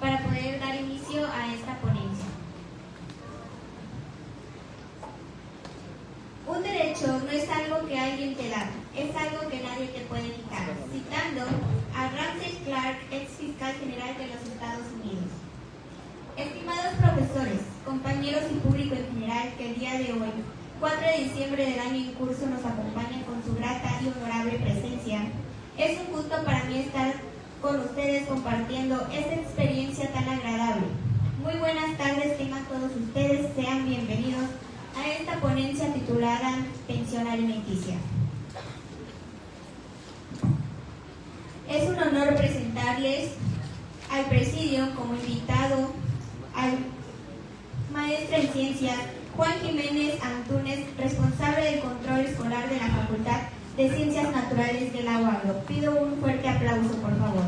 para poder dar inicio a esta ponencia. Un derecho no es algo que alguien te da, es algo que nadie te puede quitar. Citando a Ramsey Clark, ex fiscal general de los Estados Unidos. Estimados profesores, compañeros y público en general que el día de hoy, 4 de diciembre del año en curso, nos acompañan con su grata y honorable presencia, es un gusto para mí estar con ustedes compartiendo esta experiencia tan agradable. Muy buenas tardes tengan todos ustedes, sean bienvenidos a esta ponencia titulada Pensión Alimenticia. Es un honor presentarles al presidio como invitado al maestro en ciencias Juan Jiménez Antúnez, responsable del control escolar de la Facultad de Ciencias Naturales de la UAGLO. Pido un fuerte aplauso, por favor.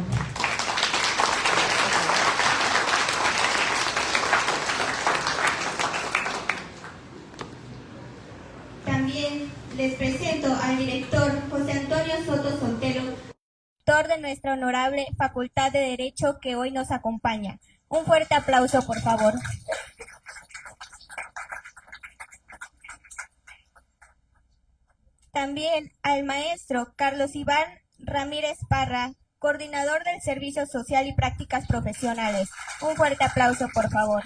También les presento al director José Antonio Soto Sotelo, director de nuestra honorable Facultad de Derecho, que hoy nos acompaña. Un fuerte aplauso, por favor. También al maestro Carlos Iván Ramírez Parra, coordinador del Servicio Social y Prácticas Profesionales. Un fuerte aplauso, por favor.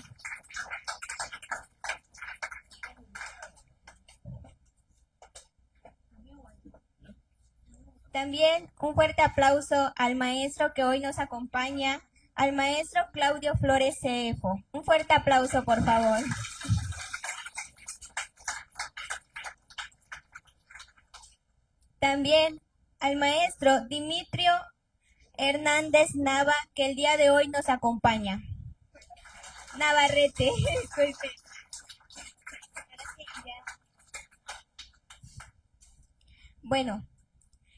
También un fuerte aplauso al maestro que hoy nos acompaña, al maestro Claudio Flores Cefo. Un fuerte aplauso, por favor. También al maestro Dimitrio Hernández Nava, que el día de hoy nos acompaña. Navarrete, disculpe. Bueno,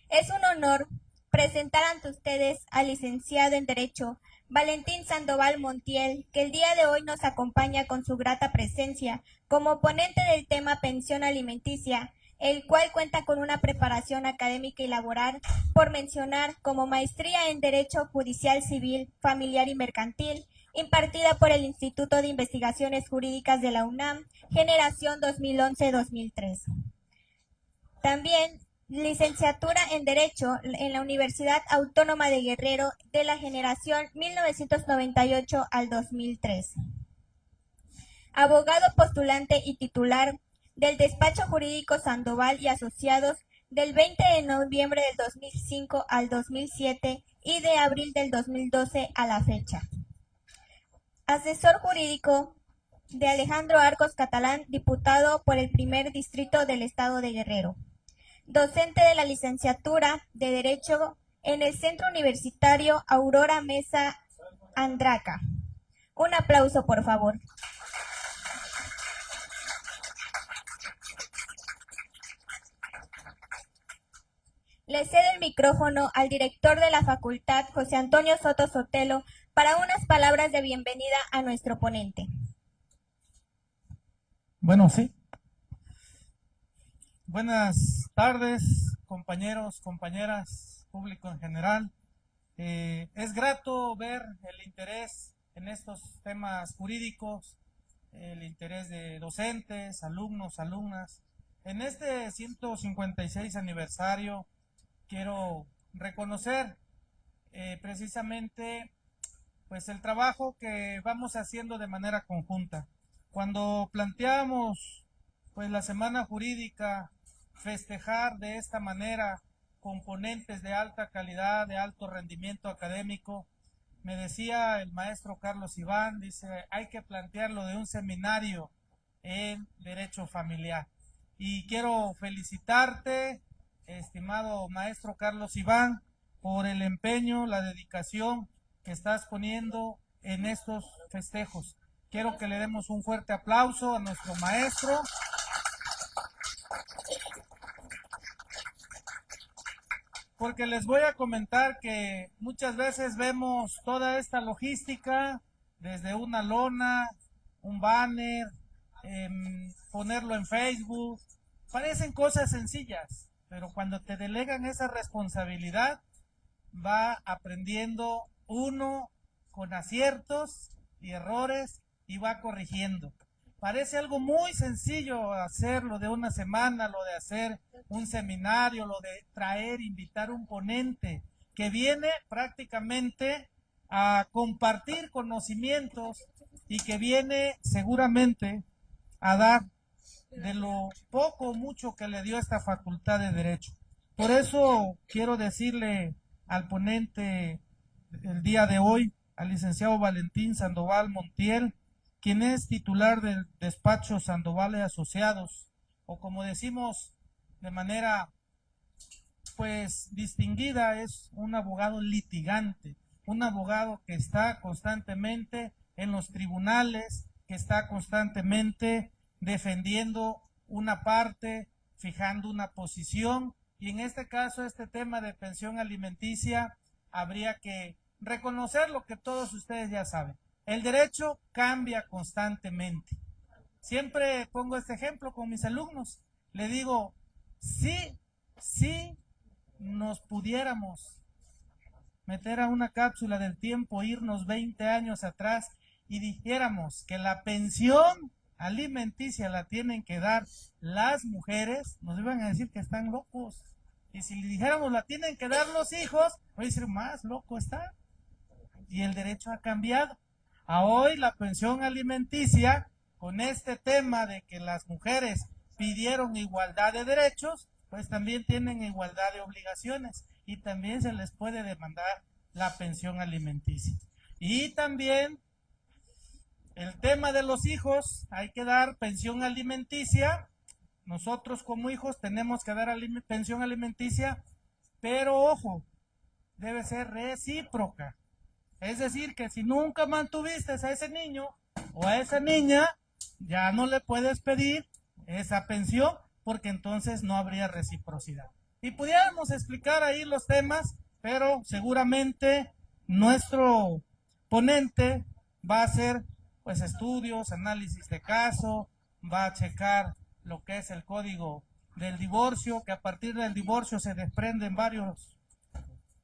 es un honor presentar ante ustedes al licenciado en Derecho Valentín Sandoval Montiel, que el día de hoy nos acompaña con su grata presencia como ponente del tema pensión alimenticia, el cual cuenta con una preparación académica y laboral, por mencionar, como maestría en Derecho Judicial Civil, Familiar y Mercantil, impartida por el Instituto de Investigaciones Jurídicas de la UNAM, generación 2011-2003. También licenciatura en Derecho en la Universidad Autónoma de Guerrero de la generación 1998 al 2003. Abogado postulante y titular del Despacho Jurídico Sandoval y Asociados del 20 de noviembre del 2005 al 2007 y de abril del 2012 a la fecha. Asesor jurídico de Alejandro Arcos Catalán, diputado por el primer distrito del estado de Guerrero. Docente de la licenciatura de Derecho en el Centro Universitario Aurora Mesa Andraca. Un aplauso, por favor. Le cedo el micrófono al director de la facultad, José Antonio Soto Sotelo, para unas palabras de bienvenida a nuestro ponente. Bueno, sí. Buenas tardes, compañeros, compañeras, público en general. Es grato ver el interés en estos temas jurídicos, el interés de docentes, alumnos, alumnas. En este 156 aniversario quiero reconocer precisamente pues el trabajo que vamos haciendo de manera conjunta. Cuando planteamos pues la semana jurídica, festejar de esta manera componentes de alta calidad, de alto rendimiento académico, me decía el maestro Carlos Iván, dice, hay que plantearlo de un seminario en Derecho Familiar. Y quiero felicitarte, estimado maestro Carlos Iván, por el empeño, la dedicación que estás poniendo en estos festejos. Quiero que le demos un fuerte aplauso a nuestro maestro. Porque les voy a comentar que muchas veces vemos toda esta logística desde una lona, un banner, ponerlo en Facebook. Parecen cosas sencillas, pero cuando te delegan esa responsabilidad, va aprendiendo uno con aciertos y errores y va corrigiendo. Parece algo muy sencillo hacerlo de una semana, lo de hacer un seminario, lo de traer, invitar un ponente que viene prácticamente a compartir conocimientos y que viene seguramente a dar de lo poco o mucho que le dio esta facultad de Derecho. Por eso quiero decirle al ponente el día de hoy, al licenciado Valentín Sandoval Montiel, quien es titular del despacho Sandoval y Asociados, o como decimos de manera pues distinguida, es un abogado litigante, un abogado que está constantemente en los tribunales, que está constantemente defendiendo una parte, fijando una posición, y en este caso este tema de pensión alimenticia habría que reconocer lo que todos ustedes ya saben. El derecho cambia constantemente. Siempre pongo este ejemplo con mis alumnos. Le digo, si nos pudiéramos meter a una cápsula del tiempo, irnos 20 años atrás y dijéramos que la pensión alimenticia la tienen que dar las mujeres, nos iban a decir que están locos. Y si le dijéramos la tienen que dar los hijos, voy a decir, más loco está. Y el derecho ha cambiado. A hoy la pensión alimenticia, con este tema de que las mujeres pidieron igualdad de derechos, pues también tienen igualdad de obligaciones y también se les puede demandar la pensión alimenticia. Y también el tema de los hijos, hay que dar pensión alimenticia. Nosotros como hijos tenemos que dar pensión alimenticia, pero ojo, debe ser recíproca. Es decir, que si nunca mantuviste a ese niño o a esa niña, ya no le puedes pedir esa pensión porque entonces no habría reciprocidad. Y pudiéramos explicar ahí los temas, pero seguramente nuestro ponente va a hacer pues estudios, análisis de caso, va a checar lo que es el código del divorcio, que a partir del divorcio se desprenden varios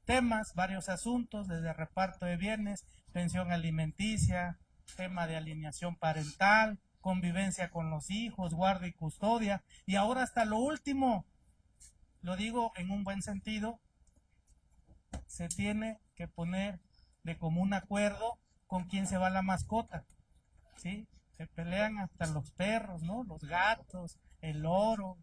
temas, varios asuntos, desde reparto de bienes, pensión alimenticia, tema de alineación parental, convivencia con los hijos, guarda y custodia, y ahora hasta lo último, lo digo en un buen sentido, se tiene que poner de común acuerdo con quién se va la mascota, ¿sí? Se pelean hasta los perros, ¿no? Los gatos, el loro,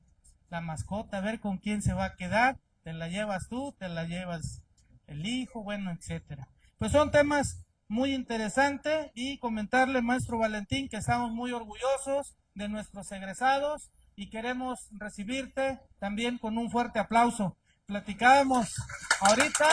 la mascota, a ver con quién se va a quedar, te la llevas tú, te la llevas el hijo, bueno, etcétera. Pues son temas muy interesantes y comentarle, maestro Valentín, que estamos muy orgullosos de nuestros egresados y queremos recibirte también con un fuerte aplauso. Platicábamos ahorita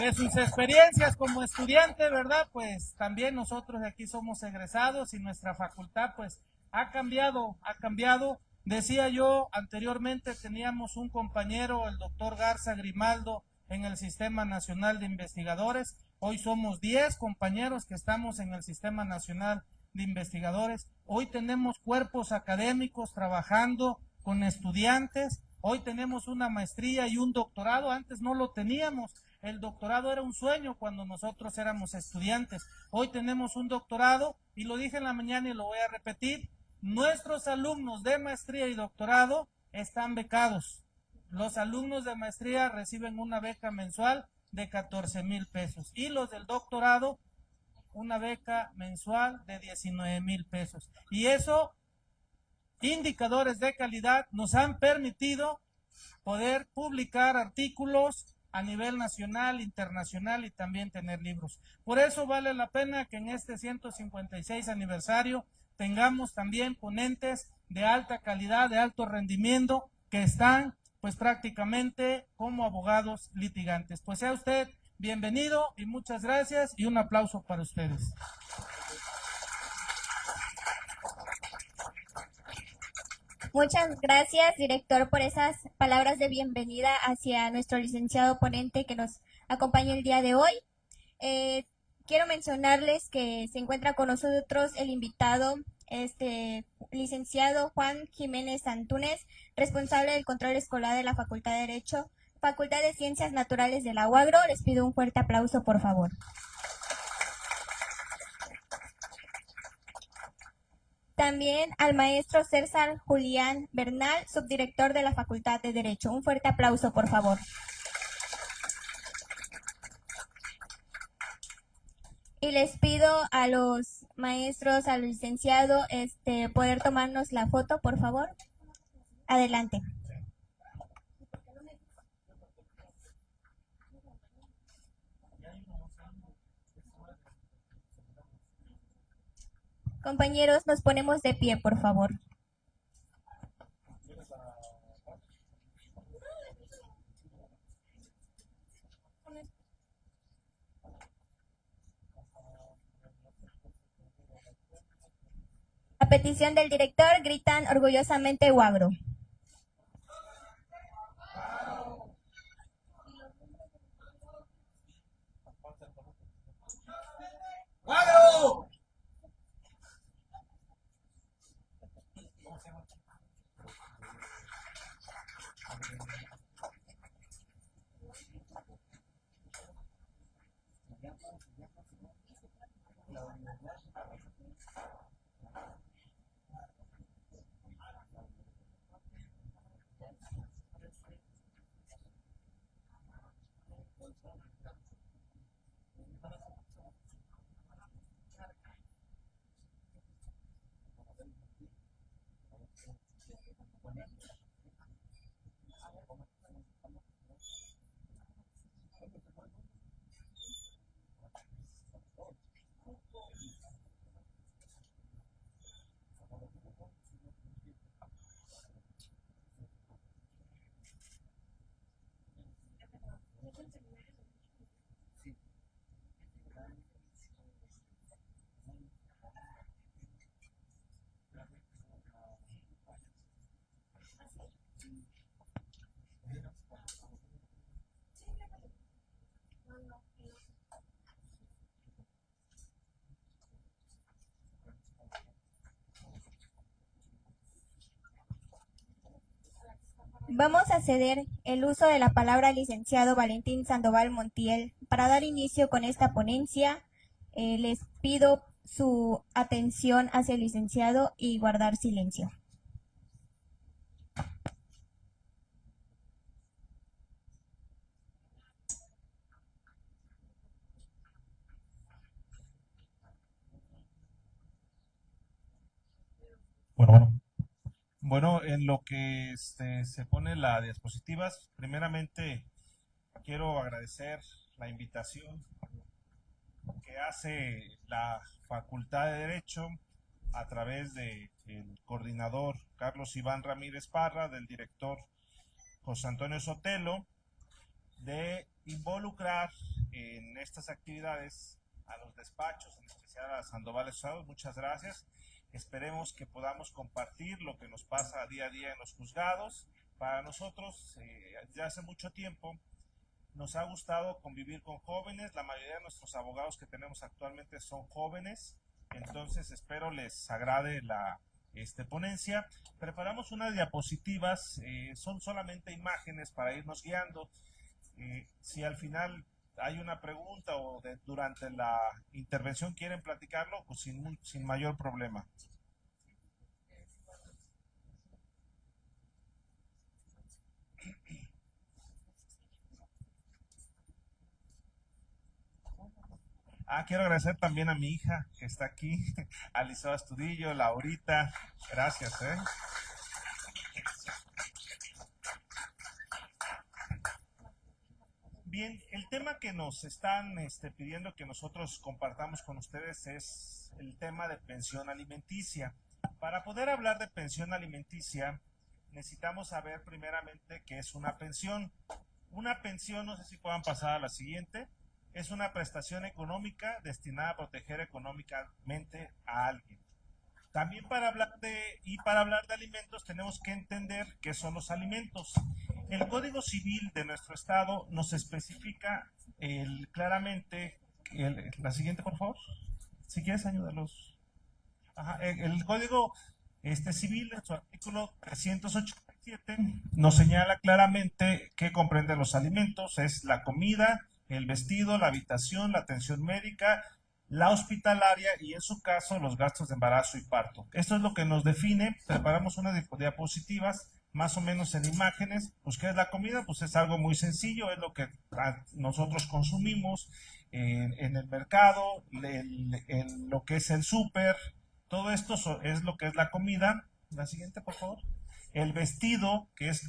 de sus experiencias como estudiante, ¿verdad? Pues también nosotros de aquí somos egresados y nuestra facultad pues ha cambiado. Decía yo anteriormente, teníamos un compañero, el doctor Garza Grimaldo, en el Sistema Nacional de Investigadores. Hoy somos 10 compañeros que estamos en el Sistema Nacional de Investigadores. Hoy tenemos cuerpos académicos trabajando con estudiantes. Hoy tenemos una maestría y un doctorado. Antes no lo teníamos. El doctorado era un sueño cuando nosotros éramos estudiantes. Hoy tenemos un doctorado y lo dije en la mañana y lo voy a repetir. Nuestros alumnos de maestría y doctorado están becados. Los alumnos de maestría reciben una beca mensual de 14,000 pesos y los del doctorado una beca mensual de 19,000 pesos. Y eso, indicadores de calidad, nos han permitido poder publicar artículos a nivel nacional, internacional y también tener libros. Por eso vale la pena que en este 156 aniversario tengamos también ponentes de alta calidad, de alto rendimiento, que están pues prácticamente como abogados litigantes. Pues sea usted bienvenido y muchas gracias y un aplauso para ustedes. Muchas gracias, director, por esas palabras de bienvenida hacia nuestro licenciado ponente que nos acompaña el día de hoy. Quiero mencionarles que se encuentra con nosotros el invitado, licenciado Juan Jiménez Antúnez, responsable del control escolar de la Facultad de Derecho, Facultad de Ciencias Naturales de la UAGRO. Les pido un fuerte aplauso, por favor. También al maestro César Julián Bernal, subdirector de la Facultad de Derecho. Un fuerte aplauso, por favor. Y les pido a los maestros, al licenciado, poder tomarnos la foto, por favor. Adelante. Compañeros, nos ponemos de pie, por favor. A petición del director, gritan orgullosamente UAGRO. ¡UAGRO! Vamos a ceder el uso de la palabra al licenciado Valentín Sandoval Montiel. Para dar inicio con esta ponencia, les pido su atención hacia el licenciado y guardar silencio. Bueno, en lo que se pone la diapositivas, primeramente quiero agradecer la invitación que hace la Facultad de Derecho a través del coordinador Carlos Iván Ramírez Parra, del director José Antonio Sotelo, de involucrar en estas actividades a los despachos, en especial a Sandoval Asociados. Muchas gracias. Esperemos que podamos compartir lo que nos pasa día a día en los juzgados. Para nosotros, ya hace mucho tiempo, nos ha gustado convivir con jóvenes. La mayoría de nuestros abogados que tenemos actualmente son jóvenes. Entonces, espero les agrade la ponencia. Preparamos unas diapositivas, son solamente imágenes para irnos guiando. Si al final hay una pregunta o durante la intervención quieren platicarlo, pues sin mayor problema. Quiero agradecer también a mi hija que está aquí, a Lisboa Astudillo, Laurita, gracias. Bien, el tema que nos están pidiendo que nosotros compartamos con ustedes es el tema de pensión alimenticia. Para poder hablar de pensión alimenticia, necesitamos saber primeramente qué es una pensión. Una pensión, no sé si puedan pasar a la siguiente, es una prestación económica destinada a proteger económicamente a alguien. También para hablar de alimentos tenemos que entender qué son los alimentos. El Código Civil de nuestro estado nos especifica claramente, la siguiente por favor, si quieres ayúdalos. El Código Civil en su artículo 380 7 nos señala claramente qué comprenden los alimentos: es la comida, el vestido, la habitación, la atención médica, la hospitalaria y en su caso los gastos de embarazo y parto. Esto es lo que nos define. Preparamos unas diapositivas más o menos en imágenes. Pues ¿qué es la comida? Pues es algo muy sencillo, es lo que nosotros consumimos en el mercado, en lo que es el súper. Todo esto es lo que es la comida. La siguiente, por favor. El vestido, que es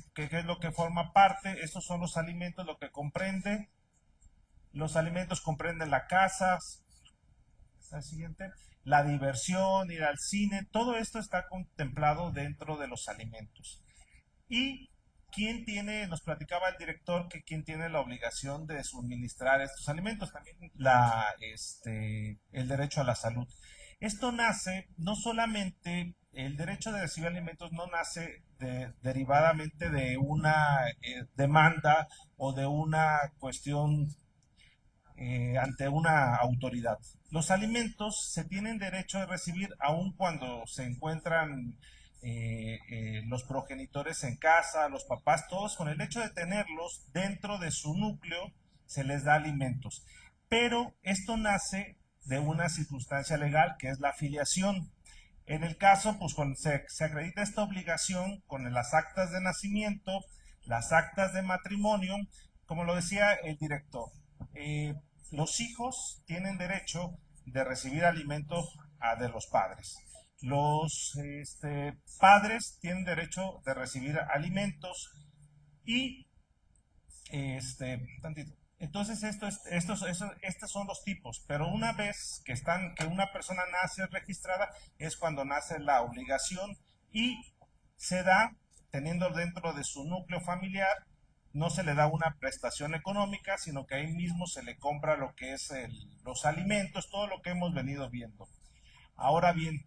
lo que forma parte. Estos son los alimentos, lo que comprende. Los alimentos comprenden la casa, la siguiente, la diversión, ir al cine. Todo esto está contemplado dentro de los alimentos. Y nos platicaba el director que quién tiene la obligación de suministrar estos alimentos, también el derecho a la salud. Esto nace, no solamente, el derecho de recibir alimentos no nace derivadamente de una demanda o de una cuestión ante una autoridad. Los alimentos se tienen derecho a recibir aun cuando se encuentran los progenitores en casa, los papás, todos, con el hecho de tenerlos dentro de su núcleo, se les da alimentos. Pero esto nace de una circunstancia legal que es la filiación. En el caso, pues cuando se acredita esta obligación con las actas de nacimiento, las actas de matrimonio, como lo decía el director, los hijos tienen derecho de recibir alimentos de los padres. Los padres tienen derecho de recibir alimentos y entonces estos son los tipos, pero una vez que una persona nace registrada es cuando nace la obligación y se da teniendo dentro de su núcleo familiar. No se le da una prestación económica, sino que ahí mismo se le compra lo que es los alimentos, todo lo que hemos venido viendo. Ahora bien,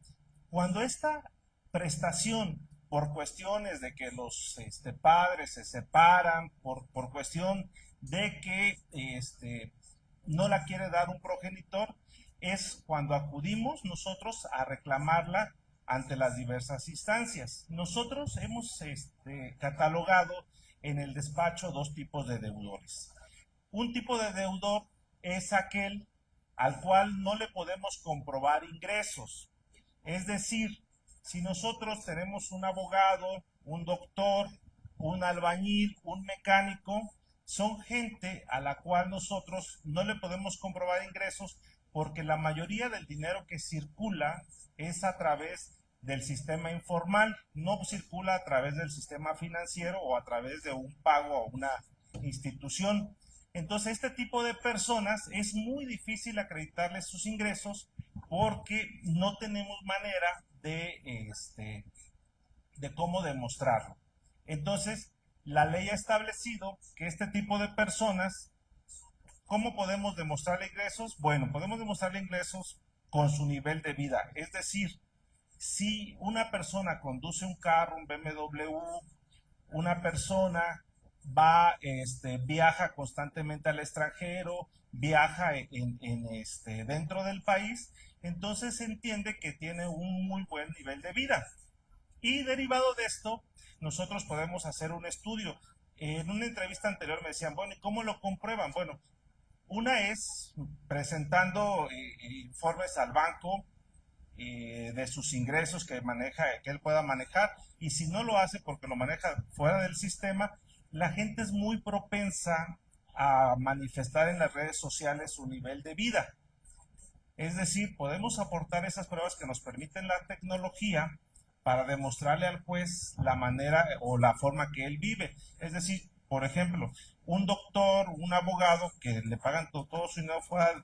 cuando esta prestación, por cuestiones de que los padres se separan, por cuestión de que no la quiere dar un progenitor, es cuando acudimos nosotros a reclamarla ante las diversas instancias. Nosotros hemos catalogado en el despacho dos tipos de deudores. Un tipo de deudor es aquel al cual no le podemos comprobar ingresos. Es decir, si nosotros tenemos un abogado, un doctor, un albañil, un mecánico, son gente a la cual nosotros no le podemos comprobar ingresos porque la mayoría del dinero que circula es a través del sistema informal, no circula a través del sistema financiero o a través de un pago a una institución. Entonces, este tipo de personas es muy difícil acreditarles sus ingresos porque no tenemos manera de cómo demostrarlo. Entonces, la ley ha establecido que este tipo de personas, ¿cómo podemos demostrarle ingresos? Bueno, podemos demostrarle ingresos con su nivel de vida. Es decir, si una persona conduce un carro, un BMW, una persona viaja constantemente al extranjero, viaja dentro del país, entonces se entiende que tiene un muy buen nivel de vida. Y derivado de esto, nosotros podemos hacer un estudio. En una entrevista anterior me decían, bueno, ¿y cómo lo comprueban? Bueno, una es presentando informes al banco de sus ingresos que él pueda manejar, y si no lo hace porque lo maneja fuera del sistema, la gente es muy propensa a manifestar en las redes sociales su nivel de vida. Es decir, podemos aportar esas pruebas que nos permiten la tecnología para demostrarle al juez la manera o la forma que él vive. Es decir, por ejemplo, un doctor, un abogado que le pagan todo su dinero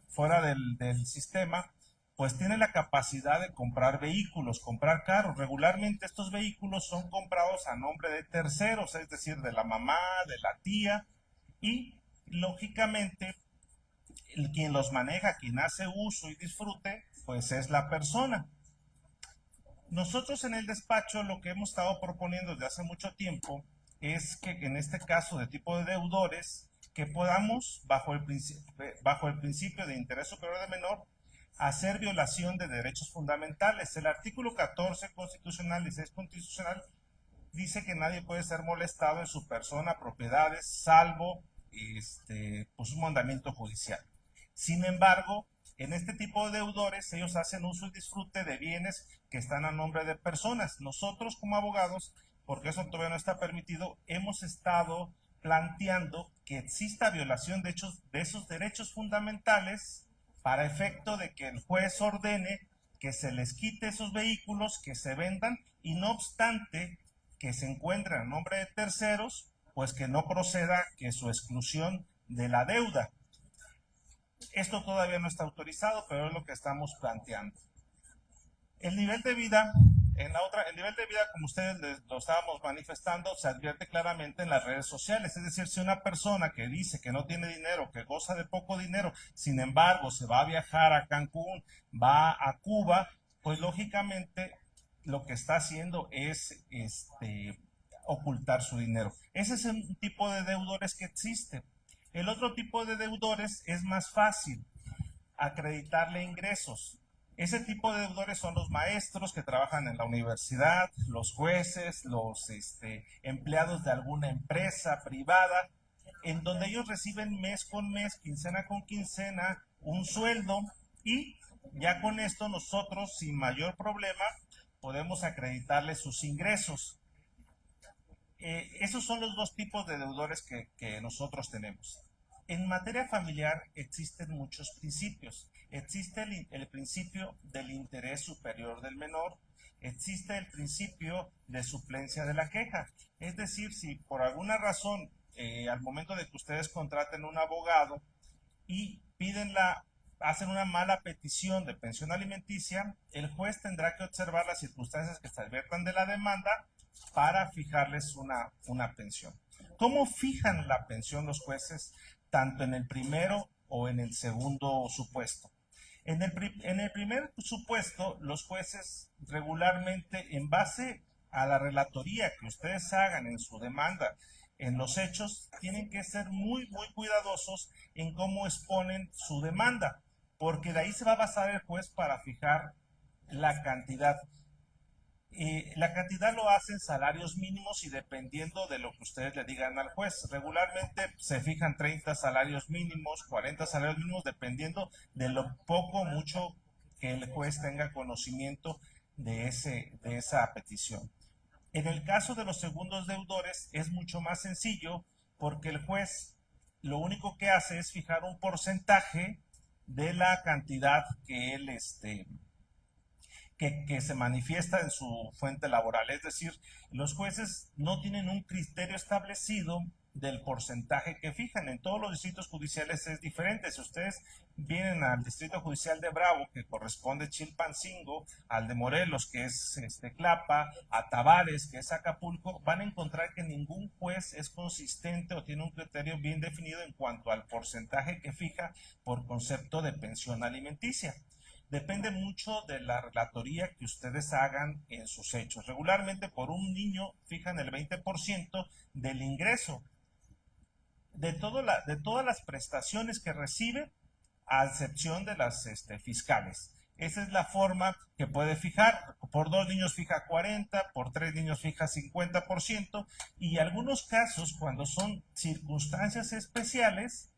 fuera del sistema, pues tiene la capacidad de comprar vehículos, comprar carros. Regularmente estos vehículos son comprados a nombre de terceros, es decir, de la mamá, de la tía, y lógicamente quien los maneja, quien hace uso y disfrute, pues es la persona. Nosotros en el despacho lo que hemos estado proponiendo desde hace mucho tiempo es que en este caso de tipo de deudores, que podamos, bajo el principio de interés superior de menor, hacer violación de derechos fundamentales. El artículo 14 constitucional y 6 constitucional dice que nadie puede ser molestado en su persona, propiedades, salvo pues un mandamiento judicial. Sin embargo, en este tipo de deudores, ellos hacen uso y disfrute de bienes que están a nombre de personas. Nosotros como abogados, porque eso todavía no está permitido, hemos estado planteando que exista violación de esos derechos fundamentales para efecto de que el juez ordene que se les quite esos vehículos, que se vendan, y no obstante que se encuentren a nombre de terceros, pues que no proceda que su exclusión de la deuda. Esto todavía no está autorizado, pero es lo que estamos planteando. El nivel de vida, el nivel de vida, como ustedes lo estábamos manifestando, se advierte claramente en las redes sociales. Es decir, si una persona que dice que no tiene dinero, que goza de poco dinero, sin embargo, se va a viajar a Cancún, va a Cuba, pues lógicamente lo que está haciendo es ocultar su dinero. Ese es un tipo de deudores que existe. El otro tipo de deudores es más fácil acreditarle ingresos. Ese tipo de deudores son los maestros que trabajan en la universidad, los jueces, los empleados de alguna empresa privada, en donde ellos reciben mes con mes, quincena con quincena, un sueldo, y ya con esto nosotros, sin mayor problema, podemos acreditarles sus ingresos. Esos son los dos tipos de deudores que nosotros tenemos. En materia familiar existen muchos principios. Existe el principio del interés superior del menor, existe el principio de suplencia de la queja. Es decir, si por alguna razón, al momento de que ustedes contraten un abogado y hacen una mala petición de pensión alimenticia, el juez tendrá que observar las circunstancias que se adviertan de la demanda para fijarles una pensión. ¿Cómo fijan la pensión los jueces, tanto en el primero o en el segundo supuesto? En el primer supuesto, los jueces regularmente, en base a la relatoría que ustedes hagan en su demanda, en los hechos, tienen que ser muy, muy cuidadosos en cómo exponen su demanda, porque de ahí se va a basar el juez para fijar la cantidad. La cantidad lo hacen salarios mínimos y dependiendo de lo que ustedes le digan al juez. Regularmente se fijan 30 salarios mínimos, 40 salarios mínimos, dependiendo de lo poco o mucho que el juez tenga conocimiento de esa petición. En el caso de los segundos deudores es mucho más sencillo porque el juez lo único que hace es fijar un porcentaje de la cantidad que él que se manifiesta en su fuente laboral. Es decir, los jueces no tienen un criterio establecido del porcentaje que fijan. En todos los distritos judiciales es diferente. Si ustedes vienen al distrito judicial de Bravo, que corresponde a Chilpancingo, al de Morelos, que es Tlapa, a Tavares, que es Acapulco, van a encontrar que ningún juez es consistente o tiene un criterio bien definido en cuanto al porcentaje que fija por concepto de pensión alimenticia. Depende mucho de la relatoría que ustedes hagan en sus hechos. Regularmente por un niño fijan el 20% del ingreso de todas las prestaciones que recibe, a excepción de las fiscales. Esa es la forma que puede fijar. Por 2 niños fija 40, por 3 niños fija 50%, y algunos casos, cuando son circunstancias especiales,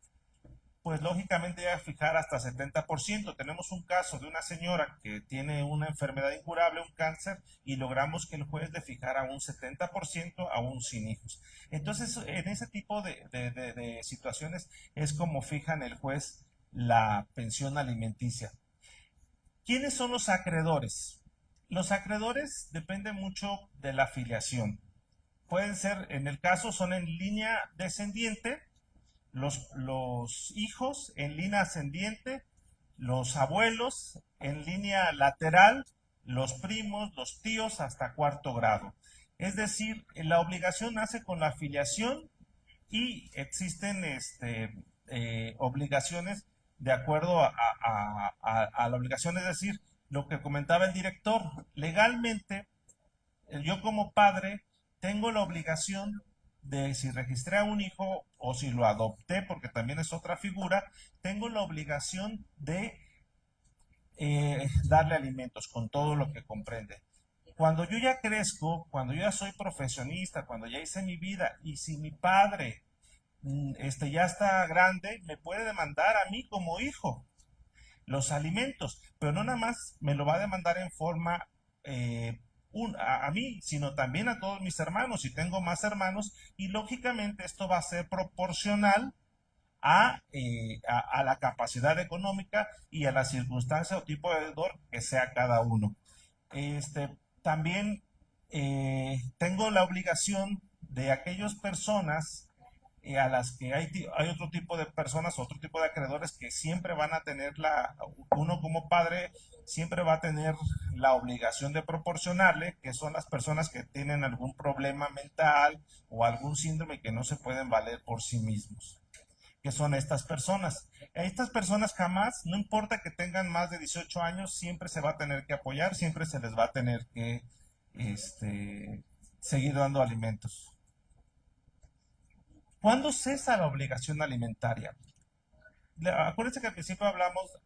pues lógicamente llega a fijar hasta 70%. Tenemos un caso de una señora que tiene una enfermedad incurable, un cáncer, y logramos que el juez le fijara un 70% aún sin hijos. Entonces, en ese tipo de situaciones es como fijan el juez la pensión alimenticia. ¿Quiénes son los acreedores? Los acreedores dependen mucho de la afiliación. Pueden ser, en el caso, son en línea descendiente, los hijos en línea ascendiente, los abuelos en línea lateral, los primos, los tíos hasta 4º grado. Es decir, la obligación nace con la afiliación y existen obligaciones de acuerdo a la obligación, es decir, lo que comentaba el director, legalmente yo como padre tengo la obligación de, si registré a un hijo o si lo adopté, porque también es otra figura, tengo la obligación de darle alimentos con todo lo que comprende. Cuando yo ya crezco, cuando yo ya soy profesionista, cuando ya hice mi vida, y si mi padre ya está grande, me puede demandar a mí como hijo los alimentos, pero no nada más me lo va a demandar en forma a mí, sino también a todos mis hermanos, si tengo más hermanos, y lógicamente esto va a ser proporcional a la capacidad económica y a la circunstancia o tipo de deudor que sea cada uno. También tengo la obligación de aquellas personas a las que hay otro tipo de personas, otro tipo de acreedores que siempre van a tener uno como padre siempre va a tener la obligación de proporcionarle, que son las personas que tienen algún problema mental o algún síndrome que no se pueden valer por sí mismos, que son estas personas. Estas personas jamás, no importa que tengan más de 18 años, siempre se va a tener que apoyar, siempre se les va a tener que seguir dando alimentos. ¿Cuándo cesa la obligación alimentaria? Acuérdense que al principio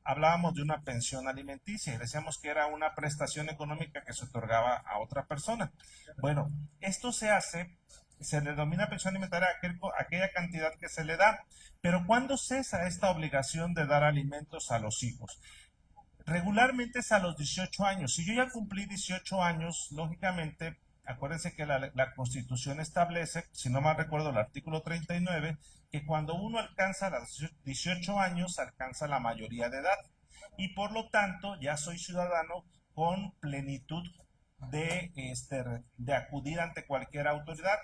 hablábamos de una pensión alimenticia y decíamos que era una prestación económica que se otorgaba a otra persona. Bueno, esto se le denomina pensión alimentaria a aquella cantidad que se le da. Pero ¿cuándo cesa esta obligación de dar alimentos a los hijos? Regularmente es a los 18 años. Si yo ya cumplí 18 años, lógicamente, acuérdense que la Constitución establece, si no mal recuerdo, el artículo 39, que cuando uno alcanza los 18 años, alcanza la mayoría de edad. Y por lo tanto, ya soy ciudadano con plenitud de acudir ante cualquier autoridad.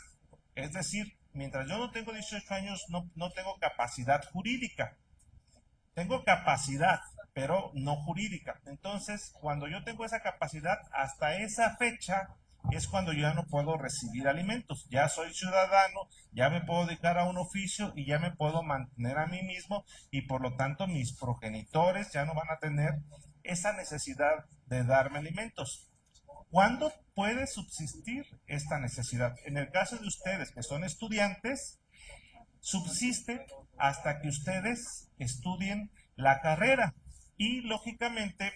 Es decir, mientras yo no tengo 18 años, no tengo capacidad jurídica. Tengo capacidad, pero no jurídica. Entonces, cuando yo tengo esa capacidad, hasta esa fecha es cuando yo ya no puedo recibir alimentos. Ya soy ciudadano, ya me puedo dedicar a un oficio y ya me puedo mantener a mí mismo y por lo tanto mis progenitores ya no van a tener esa necesidad de darme alimentos. ¿Cuándo puede subsistir esta necesidad? En el caso de ustedes que son estudiantes, subsiste hasta que ustedes estudien la carrera y lógicamente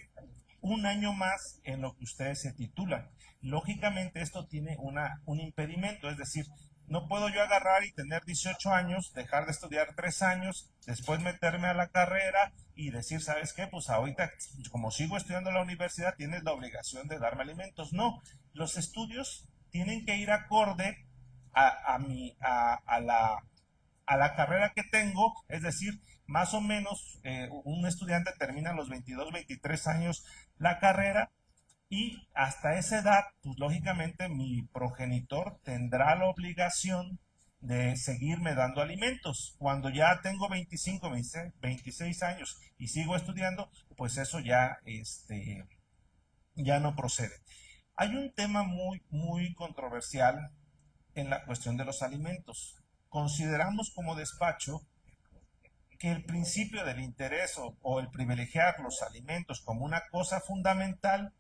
un año más en lo que ustedes se titulan. Lógicamente esto tiene un impedimento, es decir, no puedo yo agarrar y tener 18 años, dejar de estudiar 3 años, después meterme a la carrera y decir, ¿sabes qué? Pues ahorita, como sigo estudiando en la universidad, tienes la obligación de darme alimentos. No, los estudios tienen que ir acorde a la carrera que tengo, es decir, más o menos un estudiante termina a los 22, 23 años la carrera y hasta esa edad, pues lógicamente mi progenitor tendrá la obligación de seguirme dando alimentos. Cuando ya tengo 25, 26 años y sigo estudiando, pues eso ya no procede. Hay un tema muy controversial en la cuestión de los alimentos. Consideramos como despacho que el principio del interés o el privilegiar los alimentos como una cosa fundamental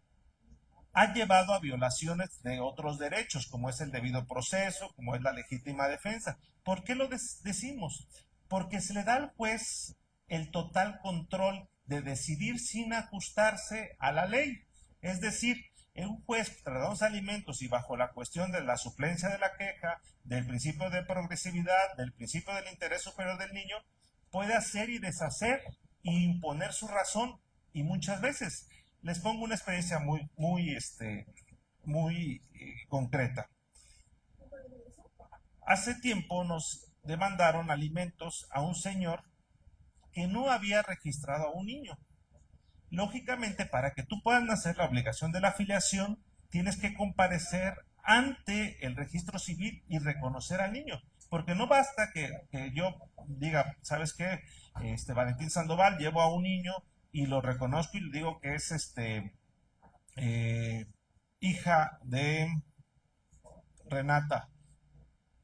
ha llevado a violaciones de otros derechos, como es el debido proceso, como es la legítima defensa. ¿Por qué lo decimos? Porque se le da al juez el total control de decidir sin ajustarse a la ley. Es decir, un juez tratando los alimentos y bajo la cuestión de la suplencia de la queja, del principio de progresividad, del principio del interés superior del niño, puede hacer y deshacer e imponer su razón. Y muchas veces, les pongo una experiencia muy concreta. Hace tiempo nos demandaron alimentos a un señor que no había registrado a un niño. Lógicamente, para que tú puedas hacer la obligación de la afiliación, tienes que comparecer ante el registro civil y reconocer al niño. Porque no basta que yo diga, ¿sabes qué? Valentín Sandoval, llevo a un niño y lo reconozco y le digo que es hija de Renata.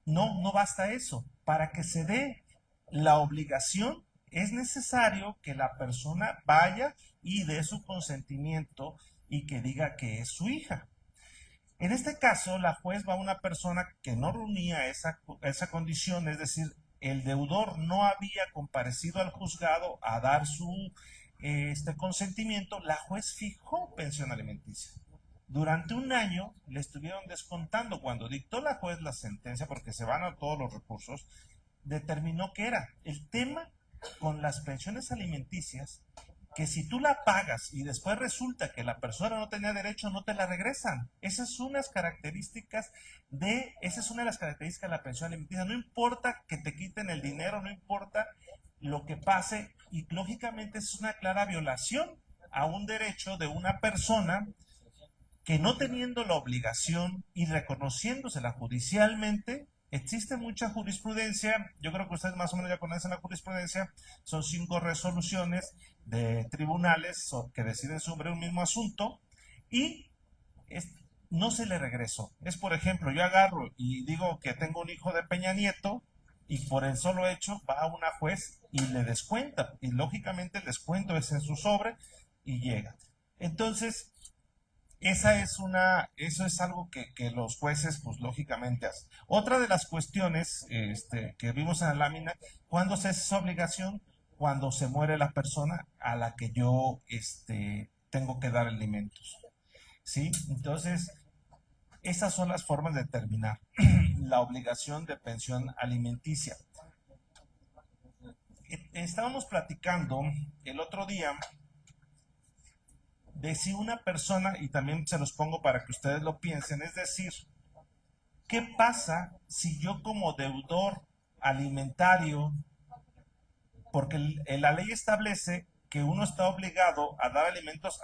No basta eso. Para que se dé la obligación, es necesario que la persona vaya y dé su consentimiento y que diga que es su hija. En este caso, la juez va a una persona que no reunía esa condición, es decir, el deudor no había comparecido al juzgado a dar su consentimiento, la juez fijó pensión alimenticia. Durante un año le estuvieron descontando. Cuando dictó la juez la sentencia, porque se van a todos los recursos, determinó que era el tema con las pensiones alimenticias, que si tú la pagas y después resulta que la persona no tenía derecho, no te la regresan. Esa es una de las características de la pensión alimenticia. No importa que te quiten el dinero, no importa lo que pase, y lógicamente es una clara violación a un derecho de una persona que, no teniendo la obligación y reconociéndosela judicialmente, existe mucha jurisprudencia. Yo creo que ustedes más o menos ya conocen la jurisprudencia. Son 5 resoluciones de tribunales que deciden sobre un mismo asunto y no se le regresó. Es, por ejemplo, yo agarro y digo que tengo un hijo de Peña Nieto y por el solo hecho va a una juez y le descuenta, y lógicamente el descuento es en su sobre y llega. Entonces, eso es algo que los jueces, pues lógicamente hacen. Otra de las cuestiones que vimos en la lámina: ¿cuándo se hace esa obligación? Cuando se muere la persona a la que yo tengo que dar alimentos. ¿Sí? Entonces, esas son las formas de determinar la obligación de pensión alimenticia. Estábamos platicando el otro día de si una persona, y también se los pongo para que ustedes lo piensen, es decir, ¿qué pasa si yo como deudor alimentario, porque la ley establece que uno está obligado a dar alimentos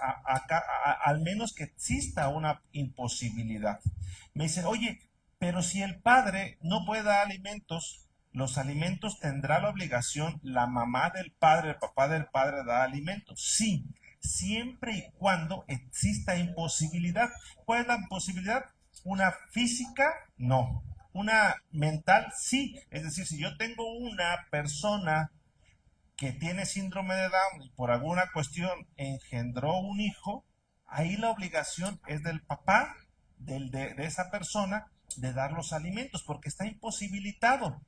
al menos que exista una imposibilidad? Me dicen, oye, pero si el padre no puede dar alimentos, los alimentos tendrá la obligación la mamá del padre, el papá del padre, de dar alimentos. Sí, siempre y cuando exista imposibilidad. ¿Cuál es la imposibilidad? ¿Una física? No. ¿Una mental? Sí. Es decir, si yo tengo una persona que tiene síndrome de Down y por alguna cuestión engendró un hijo, ahí la obligación es del papá de esa persona de dar los alimentos, porque está imposibilitado.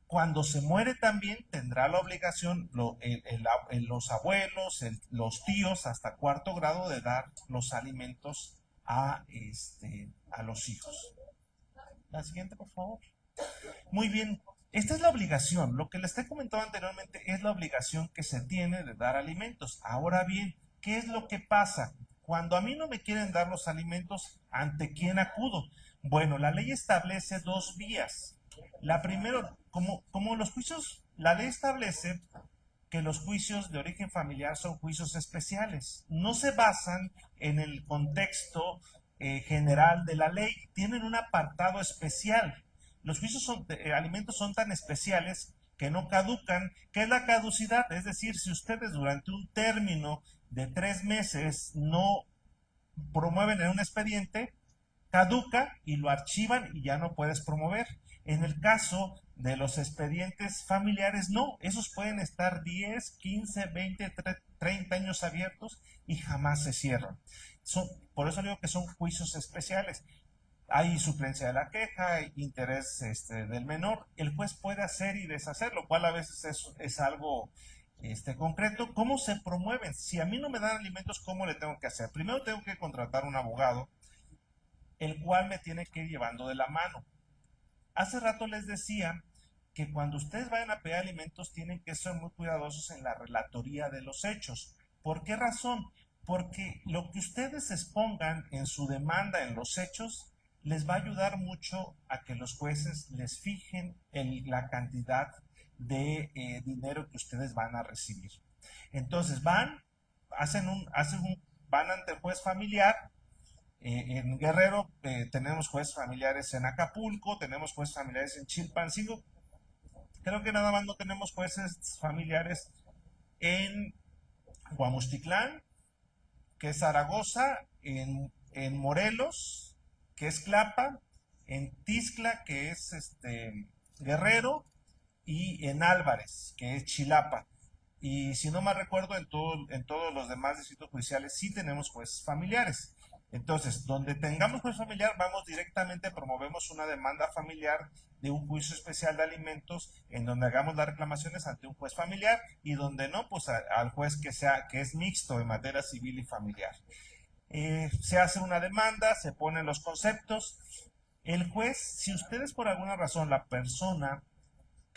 Cuando se muere también tendrá la obligación los abuelos, los tíos hasta 4º grado, de dar los alimentos a los hijos. La siguiente, por favor. Muy bien, esta es la obligación. Lo que les he comentado anteriormente es la obligación que se tiene de dar alimentos. Ahora bien, ¿qué es lo que pasa? Cuando a mí no me quieren dar los alimentos, ¿ante quién acudo? Bueno, la ley establece 2 vías. La primera, como los juicios, la ley establece que los juicios de origen familiar son juicios especiales. No se basan en el contexto general de la ley, tienen un apartado especial. Los juicios de alimentos son tan especiales que no caducan. ¿Qué es la caducidad? Es decir, si ustedes durante un término de 3 meses no promueven en un expediente, caduca y lo archivan y ya no puedes promover. En el caso de los expedientes familiares, no, esos pueden estar 10, 15, 20, 30 años abiertos y jamás se cierran. Por eso digo que son juicios especiales. Hay suplencia de la queja, hay interés del menor. El juez puede hacer y deshacer, lo cual a veces es algo concreto. ¿Cómo se promueven? Si a mí no me dan alimentos, ¿cómo le tengo que hacer? Primero tengo que contratar un abogado, el cual me tiene que ir llevando de la mano. Hace rato les decía que cuando ustedes vayan a pedir alimentos tienen que ser muy cuidadosos en la relatoría de los hechos. ¿Por qué razón? Porque lo que ustedes expongan en su demanda en los hechos les va a ayudar mucho a que los jueces les fijen la cantidad de dinero que ustedes van a recibir. Entonces van ante el juez familiar. En Guerrero tenemos jueces familiares en Acapulco, tenemos jueces familiares en Chilpancingo. Creo que nada más no tenemos jueces familiares en Guamuchtitlán, que es Zaragoza, en Morelos, que es Tlapa, en Tixla, que es Guerrero, y en Álvarez, que es Chilapa. Y si no mal recuerdo, en todos los demás distritos judiciales sí tenemos jueces familiares. Entonces, donde tengamos juez familiar, vamos directamente, promovemos una demanda familiar de un juicio especial de alimentos, en donde hagamos las reclamaciones ante un juez familiar, y donde no, pues al juez que es mixto en materia civil y familiar. Se hace una demanda, se ponen los conceptos. El juez, si ustedes por alguna razón, la persona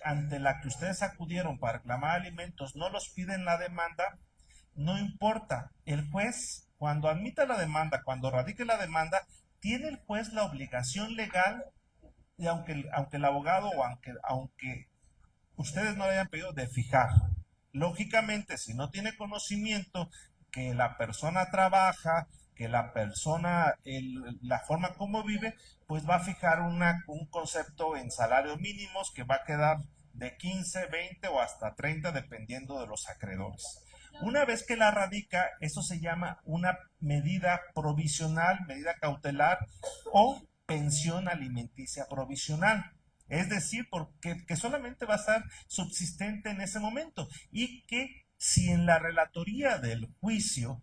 ante la que ustedes acudieron para reclamar alimentos no los piden la demanda, no importa. El juez, cuando admita la demanda, cuando radique la demanda, tiene el juez la obligación legal, y aunque el abogado o aunque ustedes no le hayan pedido, de fijar. Lógicamente, si no tiene conocimiento que la persona trabaja, que la persona, la forma como vive, pues va a fijar un concepto en salarios mínimos que va a quedar de 15, 20 o hasta 30 dependiendo de los acreedores. Una vez que la radica, eso se llama una medida provisional, medida cautelar o pensión alimenticia provisional. Es decir, que solamente va a estar subsistente en ese momento y que si en la relatoría del juicio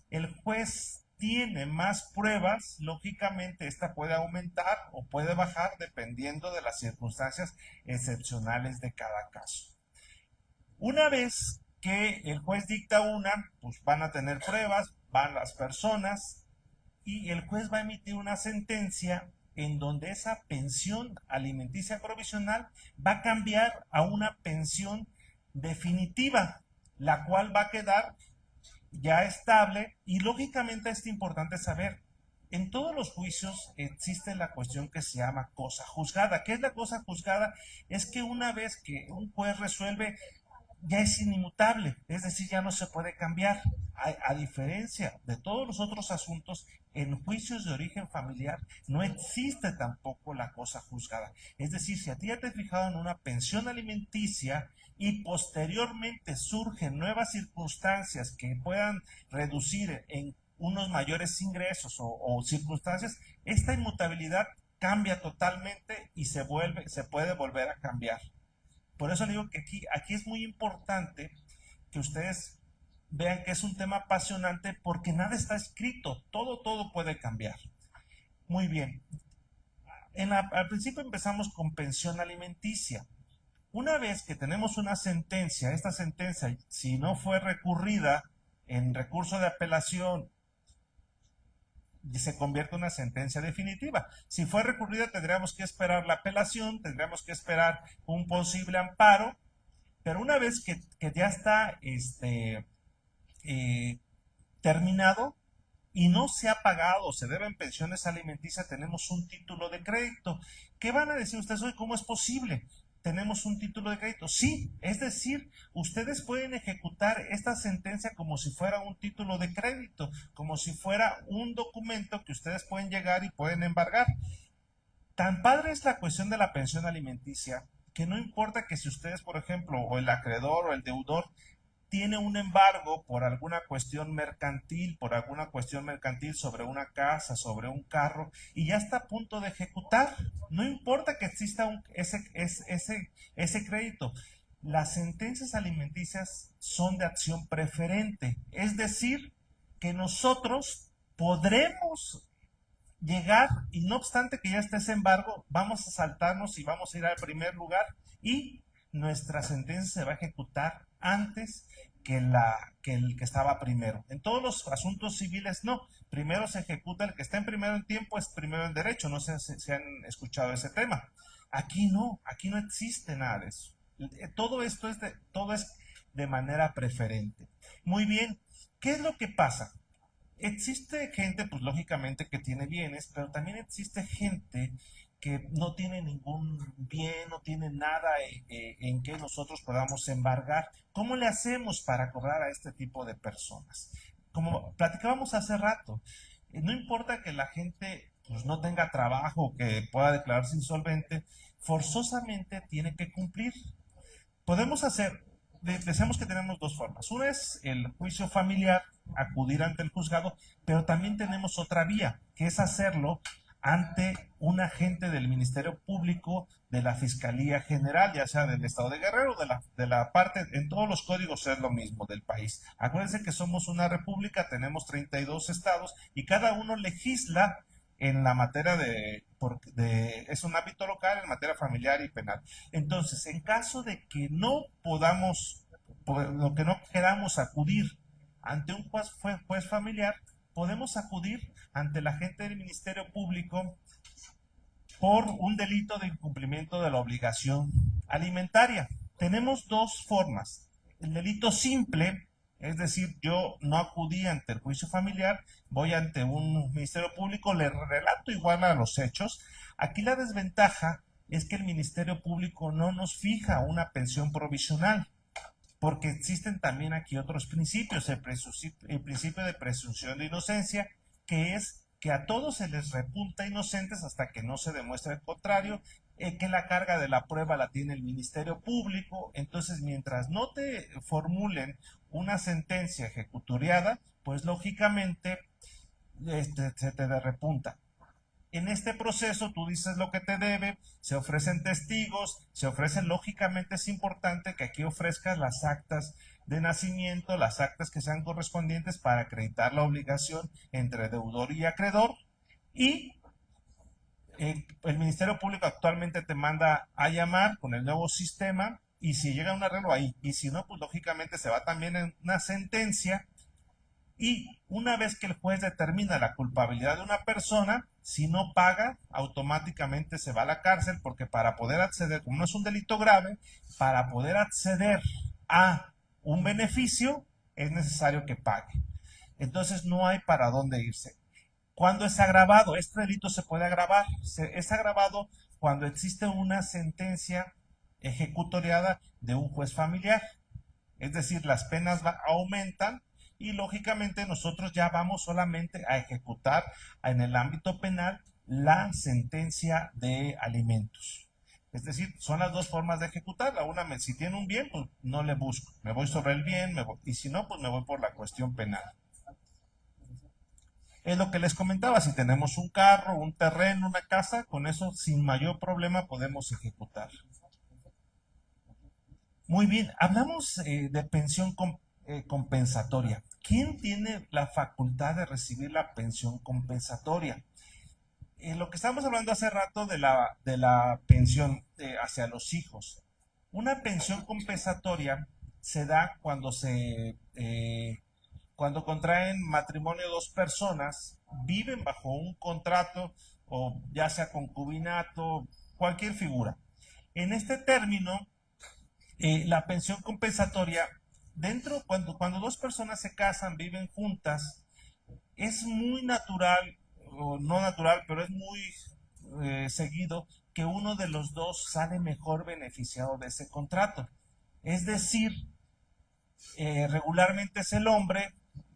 el juez tiene más pruebas, lógicamente esta puede aumentar o puede bajar dependiendo de las circunstancias excepcionales de cada caso. Una vez que el juez dicta una, pues van a tener pruebas, van las personas y el juez va a emitir una sentencia en donde esa pensión alimenticia provisional va a cambiar a una pensión definitiva, la cual va a quedar ya estable. Y lógicamente es importante saber, en todos los juicios existe la cuestión que se llama cosa juzgada. ¿Qué es la cosa juzgada? Es que una vez que un juez resuelve, ya es inmutable, es decir, ya no se puede cambiar. A diferencia de todos los otros asuntos, en juicios de origen familiar no existe tampoco la cosa juzgada. Es decir, si a ti ya te has fijado en una pensión alimenticia y posteriormente surgen nuevas circunstancias que puedan reducir en unos mayores ingresos o circunstancias, esta inmutabilidad cambia totalmente y se puede volver a cambiar. Por eso digo que aquí es muy importante que ustedes vean que es un tema apasionante porque nada está escrito, todo puede cambiar. Muy bien. Al principio empezamos con pensión alimenticia. Una vez que tenemos una sentencia, esta sentencia, si no fue recurrida en recurso de apelación, se convierte en una sentencia definitiva. Si fue recurrida, tendríamos que esperar la apelación, tendríamos que esperar un posible amparo, pero una vez que ya está terminado y no se ha pagado, se deben pensiones alimenticias, tenemos un título de crédito. ¿Qué van a decir ustedes hoy? ¿Cómo es posible? Tenemos un título de crédito. Sí, es decir, ustedes pueden ejecutar esta sentencia como si fuera un título de crédito, como si fuera un documento que ustedes pueden llegar y pueden embargar. Tan padre es la cuestión de la pensión alimenticia que no importa que si ustedes, por ejemplo, o el acreedor o el deudor tiene un embargo por alguna cuestión mercantil, sobre una casa, sobre un carro, y ya está a punto de ejecutar. No importa que exista ese crédito. Las sentencias alimenticias son de acción preferente, es decir, que nosotros podremos llegar y no obstante que ya esté ese embargo, vamos a saltarnos y vamos a ir al primer lugar y nuestra sentencia se va a ejecutar antes que el que estaba primero. En todos los asuntos civiles no, primero se ejecuta el que está en primero en tiempo, es primero en derecho, no sé si han escuchado ese tema. Aquí no existe nada de eso. Todo es de manera preferente. Muy bien, ¿qué es lo que pasa? Existe gente, pues lógicamente, que tiene bienes, pero también existe gente que no tiene ningún bien, no tiene nada en que nosotros podamos embargar. ¿Cómo le hacemos para cobrar a este tipo de personas? Como platicábamos hace rato, no importa que la gente pues, no tenga trabajo, que pueda declararse insolvente, forzosamente tiene que cumplir. Podemos decimos que tenemos dos formas. Una es el juicio familiar, acudir ante el juzgado, pero también tenemos otra vía, que es hacerlo ante un agente del Ministerio Público, de la Fiscalía General, ya sea del Estado de Guerrero, de la parte, en todos los códigos es lo mismo del país. Acuérdense que somos una república, tenemos 32 estados y cada uno legisla en la materia es un ámbito local en materia familiar y penal. Entonces, en caso de que no podamos, lo que no queramos acudir ante un juez familiar, podemos acudir ante la gente del Ministerio Público por un delito de incumplimiento de la obligación alimentaria. Tenemos dos formas. El delito simple, es decir, yo no acudí ante el juicio familiar, voy ante un Ministerio Público, le relato igual a los hechos. Aquí la desventaja es que el Ministerio Público no nos fija una pensión provisional, porque existen también aquí otros principios, el principio de presunción de inocencia, que es que a todos se les reputa inocentes hasta que no se demuestre el contrario, que la carga de la prueba la tiene el Ministerio Público. Entonces, mientras no te formulen una sentencia ejecutoriada, pues lógicamente se te repunta. En este proceso tú dices lo que te debe, se ofrecen testigos, se ofrecen, lógicamente es importante que aquí ofrezcas las actas de nacimiento, las actas que sean correspondientes para acreditar la obligación entre deudor y acreedor, y el Ministerio Público actualmente te manda a llamar con el nuevo sistema, y si llega un arreglo ahí, y si no, pues lógicamente se va también en una sentencia. Y una vez que el juez determina la culpabilidad de una persona, si no paga, automáticamente se va a la cárcel, porque para poder acceder, como no es un delito grave, para poder acceder a un beneficio es necesario que pague. Entonces no hay para dónde irse. ¿Cuándo es agravado? Este delito se puede agravar. Es agravado cuando existe una sentencia ejecutoriada de un juez familiar. Es decir, las penas aumentan, y lógicamente nosotros ya vamos solamente a ejecutar en el ámbito penal la sentencia de alimentos. Es decir, son las dos formas de ejecutarla. Una, si tiene un bien, pues no le busco, me voy sobre el bien, y si no, pues me voy por la cuestión penal. Es lo que les comentaba, si tenemos un carro, un terreno, una casa, con eso sin mayor problema podemos ejecutar. Muy bien, hablamos de pensión compensatoria. ¿Quién tiene la facultad de recibir la pensión compensatoria? Lo que estábamos hablando hace rato de la pensión hacia los hijos. Una pensión compensatoria se da cuando contraen matrimonio dos personas, viven bajo un contrato, o ya sea concubinato, cualquier figura. En este término, la pensión compensatoria, cuando dos personas se casan, viven juntas, es muy natural, o no natural, pero es muy seguido, que uno de los dos sale mejor beneficiado de ese contrato. Es decir, regularmente es el hombre,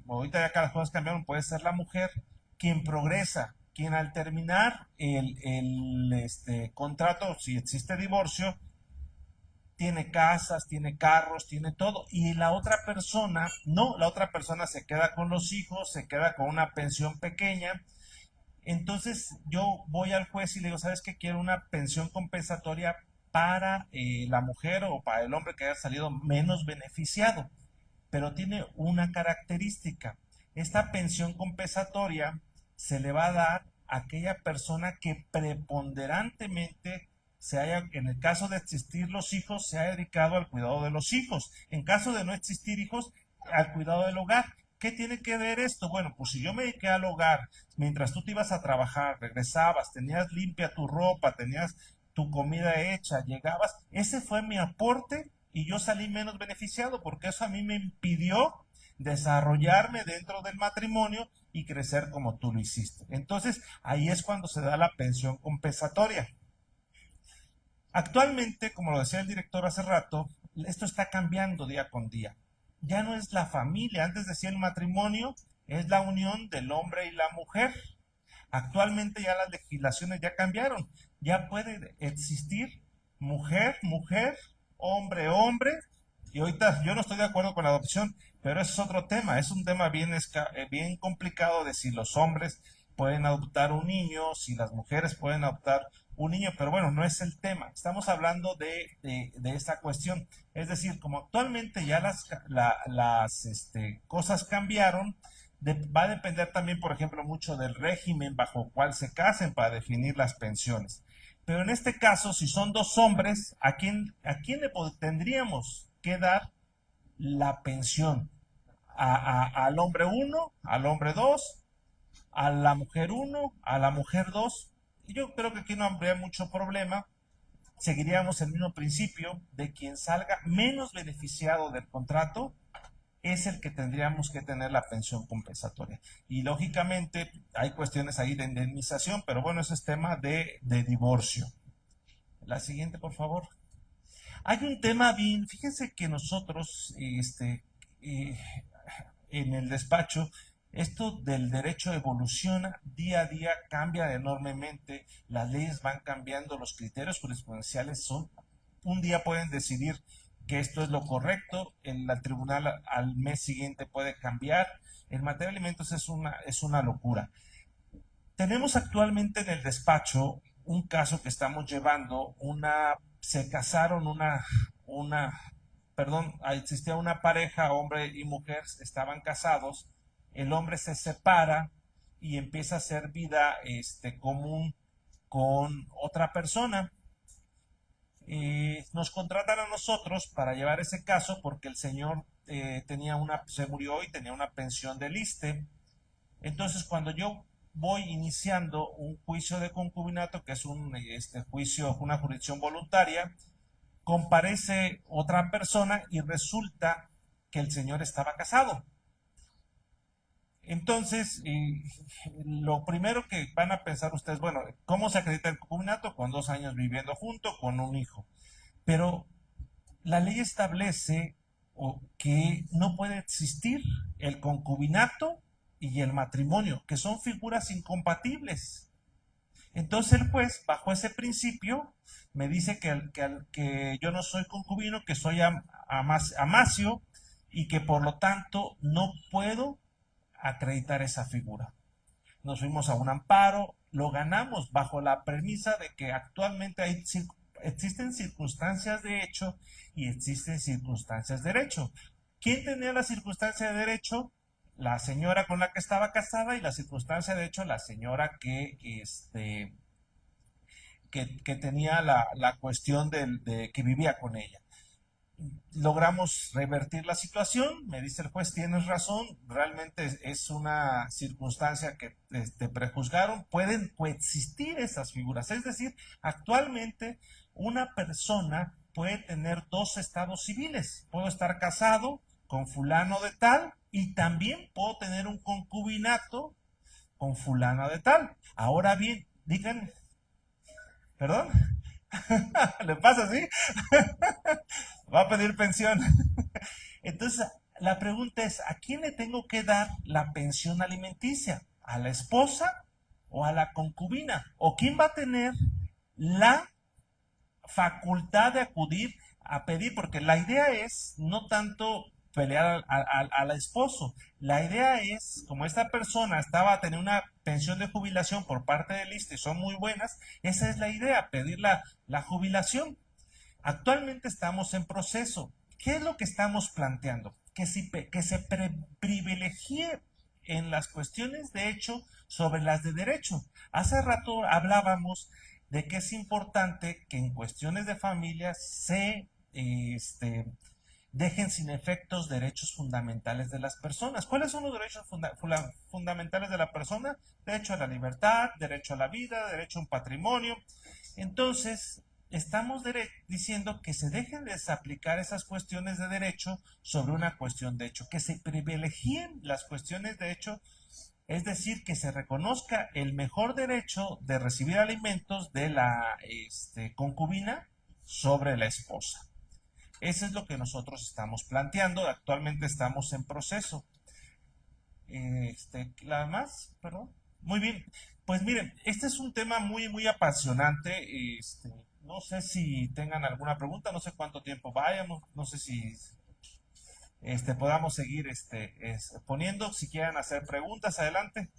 ahorita ya que las cosas cambiaron, puede ser la mujer, quien progresa, quien al terminar el contrato, si existe divorcio, tiene casas, tiene carros, tiene todo, y la otra persona, no, la otra persona se queda con los hijos, se queda con una pensión pequeña. Entonces yo voy al juez y le digo, ¿sabes qué? Quiero una pensión compensatoria para la mujer o para el hombre que haya salido menos beneficiado, pero tiene una característica. Esta pensión compensatoria se le va a dar a aquella persona que preponderantemente en el caso de existir los hijos, se ha dedicado al cuidado de los hijos. En caso de no existir hijos, al cuidado del hogar. ¿Qué tiene que ver esto? Bueno, pues si yo me dediqué al hogar, mientras tú te ibas a trabajar, regresabas, tenías limpia tu ropa, tenías tu comida hecha, llegabas, ese fue mi aporte, y yo salí menos beneficiado, porque eso a mí me impidió desarrollarme dentro del matrimonio y crecer como tú lo hiciste. Entonces, ahí es cuando se da la pensión compensatoria. Actualmente, como lo decía el director hace rato, esto está cambiando día con día. Ya no es la familia, antes decía el matrimonio, es la unión del hombre y la mujer. Actualmente ya las legislaciones ya cambiaron. Ya puede existir mujer, mujer, hombre, hombre. Y ahorita yo no estoy de acuerdo con la adopción, pero ese es otro tema. Es un tema bien complicado de si los hombres pueden adoptar un niño, si las mujeres pueden adoptar un niño, pero bueno, no es el tema. Estamos hablando de esta cuestión. Es decir, como actualmente ya las cosas cambiaron, va a depender también, por ejemplo, mucho del régimen bajo cual se casen para definir las pensiones. Pero en este caso, si son dos hombres, ¿a quién tendríamos que dar la pensión? Al hombre 1, al hombre 2 a la mujer 1, a la mujer 2. Yo creo que aquí no habría mucho problema. Seguiríamos el mismo principio de quien salga menos beneficiado del contrato es el que tendríamos que tener la pensión compensatoria. Y lógicamente hay cuestiones ahí de indemnización, pero bueno, ese es tema de divorcio. La siguiente, por favor. Hay un tema bien, fíjense que nosotros, en el despacho, esto del derecho evoluciona día a día, cambia enormemente, las leyes van cambiando, los criterios jurisprudenciales un día pueden decidir que esto es lo correcto, el tribunal al mes siguiente puede cambiar. En materia de alimentos es una locura. Tenemos actualmente en el despacho un caso que estamos llevando, se casaron existía una pareja, hombre y mujer, estaban casados, el hombre se separa y empieza a hacer vida común con otra persona. Nos contratan a nosotros para llevar ese caso porque el señor se murió y tenía una pensión del ISSSTE. Entonces, cuando yo voy iniciando un juicio de concubinato, que es un juicio, una jurisdicción voluntaria, comparece otra persona y resulta que el señor estaba casado. Entonces, lo primero que van a pensar ustedes, bueno, ¿cómo se acredita el concubinato? Con 2 años viviendo junto, con un hijo. Pero la ley establece que no puede existir el concubinato y el matrimonio, que son figuras incompatibles. Entonces el juez, bajo ese principio, me dice que yo no soy concubino, que soy amasio y que por lo tanto no puedo acreditar esa figura. Nos fuimos a un amparo, lo ganamos bajo la premisa de que actualmente existen circunstancias de hecho y existen circunstancias de derecho. ¿Quién tenía la circunstancia de derecho? La señora con la que estaba casada, y la circunstancia de hecho la señora que tenía la cuestión de que vivía con ella. Logramos revertir la situación, me dice el juez, tienes razón, realmente es una circunstancia que te prejuzgaron, pueden coexistir esas figuras, es decir, actualmente una persona puede tener 2 estados civiles, puedo estar casado con fulano de tal y también puedo tener un concubinato con fulano de tal. Ahora bien, díganme, ¿perdón? ¿Le pasa así? Va a pedir pensión. Entonces, la pregunta es, ¿a quién le tengo que dar la pensión alimenticia? ¿A la esposa o a la concubina? ¿O quién va a tener la facultad de acudir a pedir? Porque la idea es no tanto pelear al esposo. La idea es, como esta persona tenía una pensión de jubilación por parte del ISSSTE y son muy buenas, esa es la idea, pedir la jubilación. Actualmente estamos en proceso. ¿Qué es lo que estamos planteando? Que se privilegie en las cuestiones de hecho sobre las de derecho. Hace rato hablábamos de que es importante que en cuestiones de familia se dejen sin efectos derechos fundamentales de las personas. ¿Cuáles son los derechos fundamentales de la persona? Derecho a la libertad, derecho a la vida, derecho a un patrimonio. Entonces, estamos diciendo que se dejen de desaplicar esas cuestiones de derecho sobre una cuestión de hecho, que se privilegien las cuestiones de hecho, es decir, que se reconozca el mejor derecho de recibir alimentos de la concubina sobre la esposa. Eso es lo que nosotros estamos planteando. Actualmente estamos en proceso. ¿La más? Perdón. Muy bien. Pues miren, este es un tema muy, muy apasionante. No sé si tengan alguna pregunta, no sé cuánto tiempo vayamos, no sé si podamos seguir poniendo. Si quieren hacer preguntas, adelante.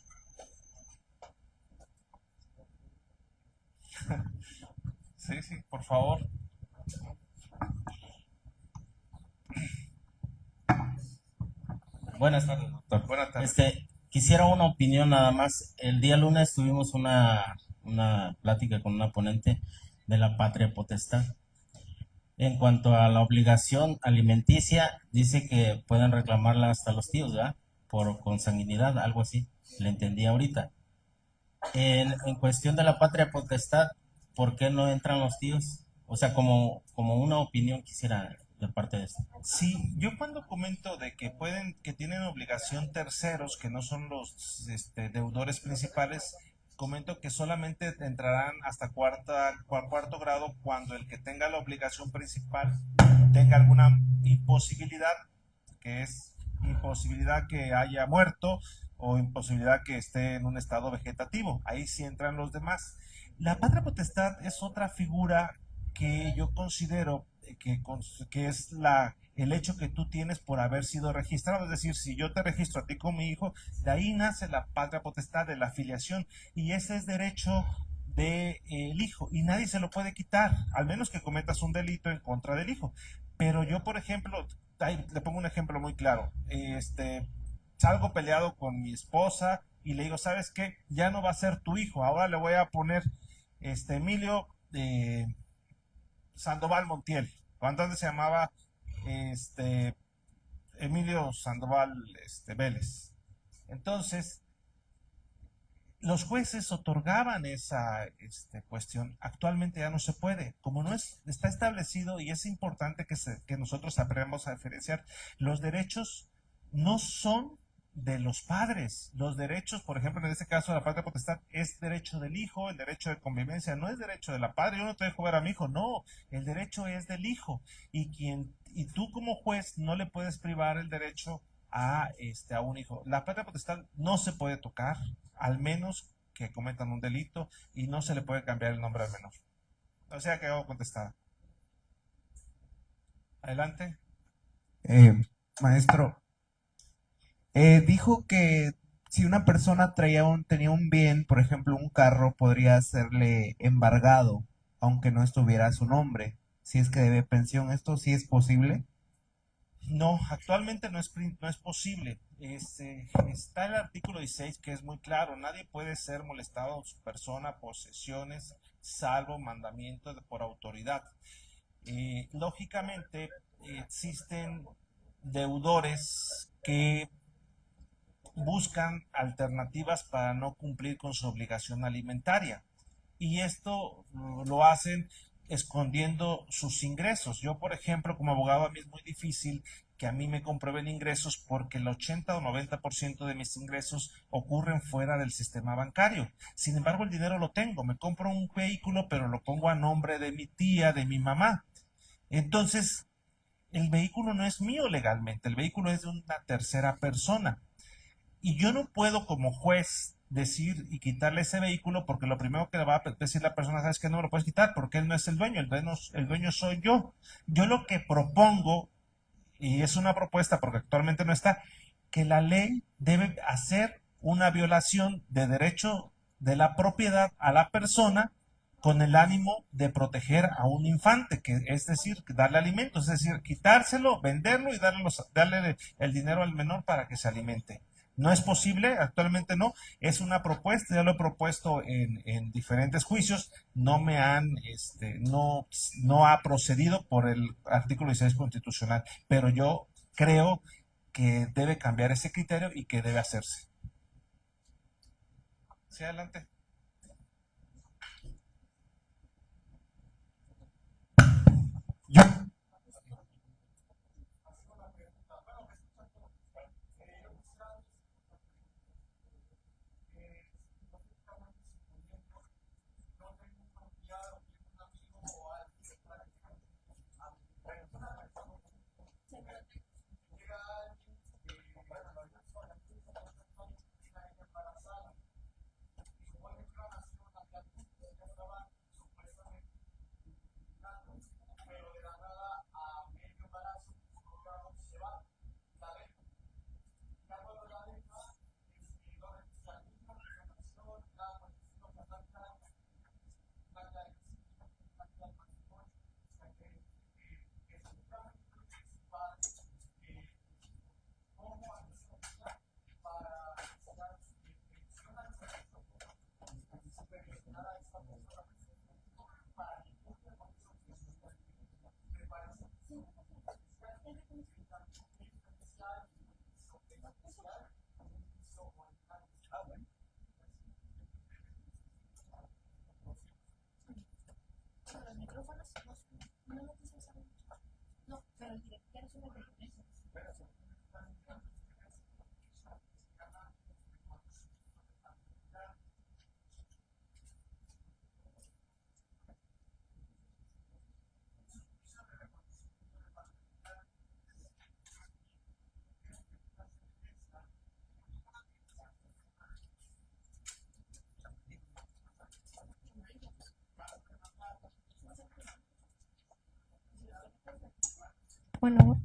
Sí, sí, por favor. Buenas tardes, doctor. Buenas tardes. Quisiera una opinión nada más. El día lunes tuvimos una plática con una ponente de la patria potestad. En cuanto a la obligación alimenticia, dice que pueden reclamarla hasta los tíos, ¿verdad? Por consanguinidad, algo así. le entendí ahorita. En cuestión de la patria potestad, ¿por qué no entran los tíos? O sea, como una opinión quisiera de parte de esto. Sí, yo cuando comento de que que tienen obligación terceros, que no son los deudores principales, comento que solamente entrarán hasta cuarto grado cuando el que tenga la obligación principal tenga alguna imposibilidad, que es imposibilidad que haya muerto o imposibilidad que esté en un estado vegetativo. Ahí sí entran los demás. La patria potestad es otra figura que yo considero que es el hecho que tú tienes por haber sido registrado. Es decir, si yo te registro a ti como mi hijo, de ahí nace la patria potestad, de la filiación, y ese es derecho del hijo y nadie se lo puede quitar, al menos que cometas un delito en contra del hijo. Pero yo, por ejemplo, le pongo un ejemplo muy claro. Salgo peleado con mi esposa y le digo, ¿sabes qué? Ya no va a ser tu hijo, ahora le voy a poner Emilio Sandoval Montiel. Cuando antes se llamaba Emilio Sandoval Vélez. Entonces, los jueces otorgaban esa cuestión. Actualmente ya no se puede. Como no está establecido, y es importante que nosotros aprendamos a diferenciar, los derechos no son de los padres. Los derechos, por ejemplo, en este caso, la patria potestad es derecho del hijo, el derecho de convivencia no es derecho de la padre. Yo no te dejo ver a mi hijo, no, el derecho es del hijo. Y tú como juez no le puedes privar el derecho a un hijo. La patria potestad no se puede tocar, al menos que cometan un delito, y no se le puede cambiar el nombre al menor. O sea, que hago contestada. Adelante. Maestro, dijo que si una persona tenía un bien, por ejemplo, un carro, podría serle embargado, aunque no estuviera a su nombre. Si es que debe pensión, ¿esto sí es posible? No, actualmente no es posible. Está el artículo 16 que es muy claro. Nadie puede ser molestado en su persona, posesiones, salvo mandamiento por autoridad. Lógicamente, existen deudores que buscan alternativas para no cumplir con su obligación alimentaria. Y esto lo hacen escondiendo sus ingresos. Yo, por ejemplo, como abogado, a mí es muy difícil que a mí me comprueben ingresos porque el 80 o 90% de mis ingresos ocurren fuera del sistema bancario. Sin embargo, el dinero lo tengo. Me compro un vehículo, pero lo pongo a nombre de mi tía, de mi mamá. Entonces, el vehículo no es mío legalmente, el vehículo es de una tercera persona. Y yo no puedo como juez decir y quitarle ese vehículo porque lo primero que le va a decir la persona, sabes que no me lo puedes quitar porque él no es el dueño soy yo. Yo lo que propongo, y es una propuesta porque actualmente no está, que la ley debe hacer una violación de derecho de la propiedad a la persona con el ánimo de proteger a un infante, que es decir, darle alimentos, es decir, quitárselo, venderlo y darle el dinero al menor para que se alimente. No es posible, actualmente no, es una propuesta, ya lo he propuesto en diferentes juicios, no ha procedido por el artículo 16 constitucional, pero yo creo que debe cambiar ese criterio y que debe hacerse. Sí, adelante. Yo, Bueno,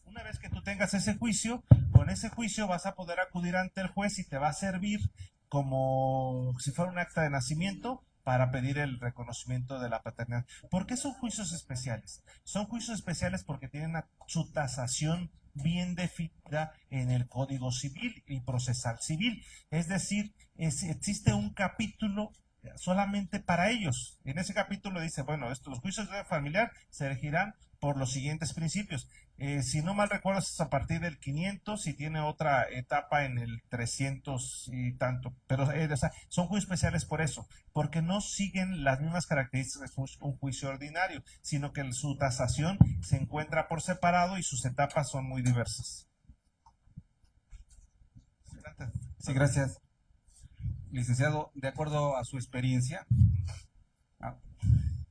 Una vez que tú tengas ese juicio, con ese juicio vas a poder acudir ante el juez y te va a servir como si fuera un acta de nacimiento para pedir el reconocimiento de la paternidad. ¿Por qué son juicios especiales? Son juicios especiales porque tienen su tasación bien definida en el Código Civil y Procesal Civil. Es decir, existe un capítulo solamente para ellos. En ese capítulo dice, bueno, los juicios de familiar se regirán por los siguientes principios. Si no mal recuerdo, es a partir del 500 y tiene otra etapa en el 300 y tanto. Pero o sea, son juicios especiales por eso, porque no siguen las mismas características de un juicio ordinario, sino que su tasación se encuentra por separado y sus etapas son muy diversas. Sí, gracias. Licenciado, de acuerdo a su experiencia, ah,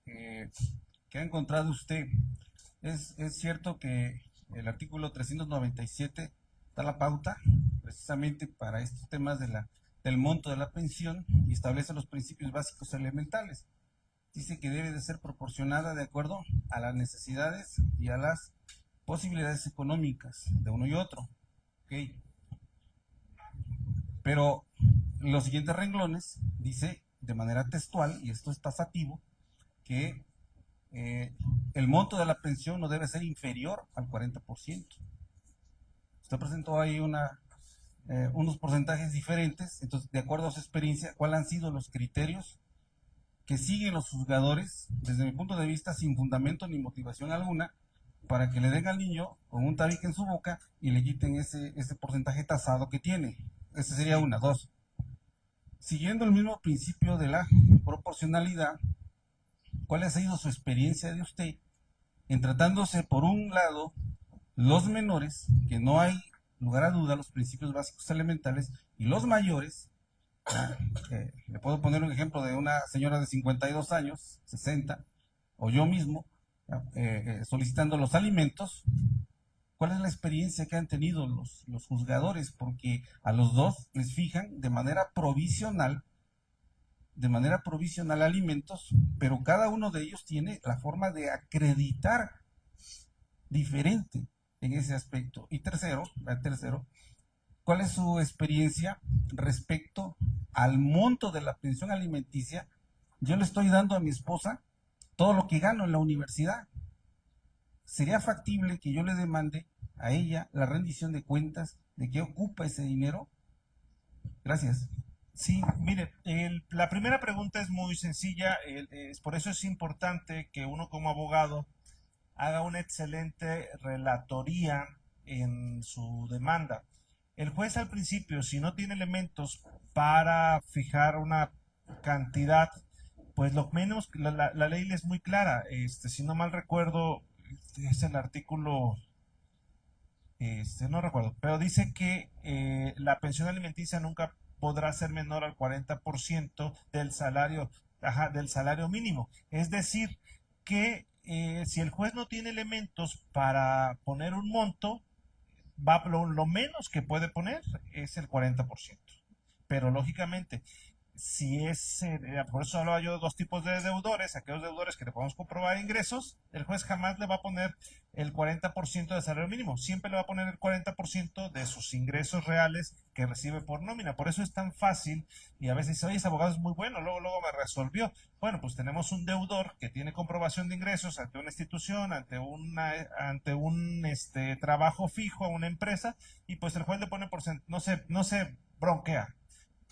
¿qué ha encontrado usted? ¿Es cierto que el artículo 397 da la pauta precisamente para estos temas del monto de la pensión y establece los principios básicos elementales? Dice que debe de ser proporcionada de acuerdo a las necesidades y a las posibilidades económicas de uno y otro. ¿Ok? Pero los siguientes renglones dice de manera textual, y esto es tasativo, que el monto de la pensión no debe ser inferior al 40%. Usted presentó ahí unos porcentajes diferentes, entonces, de acuerdo a su experiencia, ¿cuáles han sido los criterios que siguen los juzgadores, desde mi punto de vista, sin fundamento ni motivación alguna, para que le den al niño con un tabique en su boca y le quiten ese porcentaje tasado que tiene? Esa sería una. Dos, siguiendo el mismo principio de la proporcionalidad, ¿cuál ha sido su experiencia de usted en tratándose, por un lado, los menores, que no hay lugar a duda, los principios básicos elementales, y los mayores? Le puedo poner un ejemplo de una señora de 52 años, 60, o yo mismo, solicitando los alimentos. ¿Cuál es la experiencia que han tenido los juzgadores? Porque a los dos les fijan de manera provisional alimentos, pero cada uno de ellos tiene la forma de acreditar diferente en ese aspecto. Y tercero, ¿cuál es su experiencia respecto al monto de la pensión alimenticia? Yo le estoy dando a mi esposa todo lo que gano en la universidad. ¿Sería factible que yo le demande a ella la rendición de cuentas de qué ocupa ese dinero? Gracias. Sí, mire, la primera pregunta es muy sencilla, por eso es importante que uno como abogado haga una excelente relatoría en su demanda. El juez al principio, si no tiene elementos para fijar una cantidad, pues lo menos, la ley es muy clara. Si no mal recuerdo, es el artículo, no recuerdo, pero dice que la pensión alimenticia nunca podrá ser menor al 40% del salario mínimo. Es decir, que si el juez no tiene elementos para poner un monto, lo menos que puede poner es el 40%. Pero lógicamente, si es, por eso hablaba yo de dos tipos de deudores, aquellos deudores que le podemos comprobar ingresos, el juez jamás le va a poner el 40% de salario mínimo, siempre le va a poner el 40% de sus ingresos reales que recibe por nómina. Por eso es tan fácil, y a veces dice, oye, ese abogado es muy bueno, luego me resolvió. Bueno, pues tenemos un deudor que tiene comprobación de ingresos ante una institución, ante un trabajo fijo a una empresa, y pues el juez le pone no se bronquea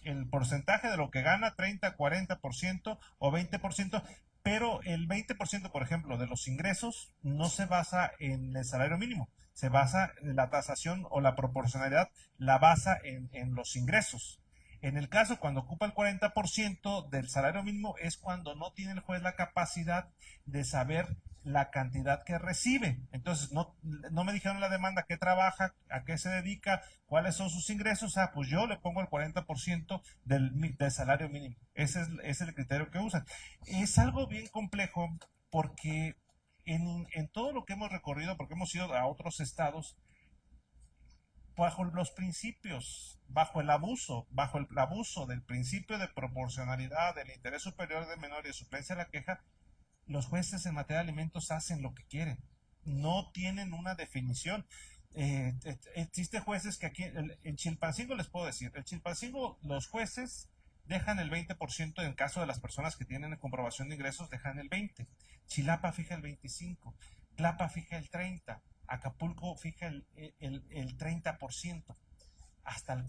el porcentaje de lo que gana, 30, 40% o 20%, pero el 20%, por ejemplo, de los ingresos no se basa en el salario mínimo, se basa en la tasación o la proporcionalidad, la basa en los ingresos. En el caso cuando ocupa el 40% del salario mínimo es cuando no tiene el juez la capacidad de saber la cantidad que recibe. Entonces, no me dijeron la demanda qué trabaja, a qué se dedica, cuáles son sus ingresos. Pues yo le pongo el 40% del salario mínimo. Ese es el criterio que usan. Es algo bien complejo porque en todo lo que hemos recorrido, porque hemos ido a otros estados, bajo los principios, bajo el abuso del principio de proporcionalidad, del interés superior del menor y de suplencia de la queja, los jueces en materia de alimentos hacen lo que quieren, no tienen una definición. Existen jueces que aquí, en Chilpancingo les puedo decir, en Chilpancingo los jueces dejan el 20%, en caso de las personas que tienen comprobación de ingresos, dejan el 20%. Chilapa fija el 25%, Tlapa fija el 30%, Acapulco fija el 30%, hasta el